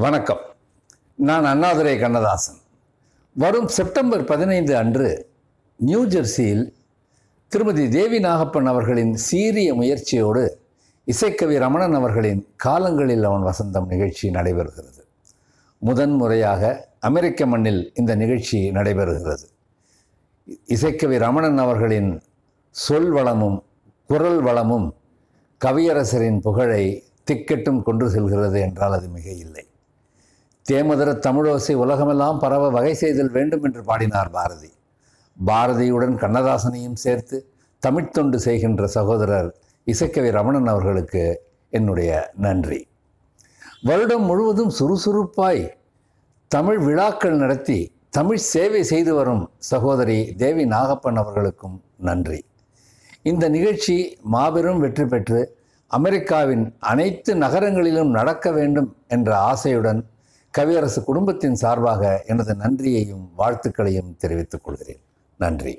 வணக்கம். நான் அண்ணாதுரை கண்ணதாசன். வரும் செப்டம்பர் 15 அன்று நியூ ஜெர்சியில் திருமதி தேவி நாகப்பன் அவர்களின் சீரிய முயற்சியோடு இசைக்கவி ரமணன் அவர்களின் காலங்களில் அவன் வசந்தம் நிகழ்ச்சி நடைபெறுகிறது. முதன்முறையாக அமெரிக்க மண்ணில் இந்த நிகழ்ச்சி நடைபெறுகிறது. இசைக்கவி ரமணன் அவர்களின் சொல் வளமும் குரல் வளமும் கவியரசரின் புகழை திக்கெட்டும் கொண்டு செல்கிறது என்றால் அது மிக இல்லை. தேமதுர தமிழோசை உலகமெல்லாம் பரவ வகை செய்தல் வேண்டும் என்று பாடினார் பாரதி. பாரதியுடன் கண்ணதாசனையும் சேர்த்து தமிழ்த்தொண்டு செய்கின்ற சகோதரர் இசைக்கவி ரமணன் அவர்களுக்கு என்னுடைய நன்றி. வருடம் முழுவதும் சுறுசுறுப்பாய் தமிழ் விழாக்கள் நடத்தி தமிழ் சேவை செய்து வரும் சகோதரி தேவி நாகப்பன் அவர்களுக்கும் நன்றி. இந்த நிகழ்ச்சி மாபெரும் வெற்றி பெற்று அமெரிக்காவின் அனைத்து நகரங்களிலும் நடக்க வேண்டும் என்ற ஆசையுடன் கவியரசு குடும்பத்தின் சார்பாக எனது நன்றியையும் வாழ்த்துக்களையும் தெரிவித்துக் கொள்கிறேன். நன்றி.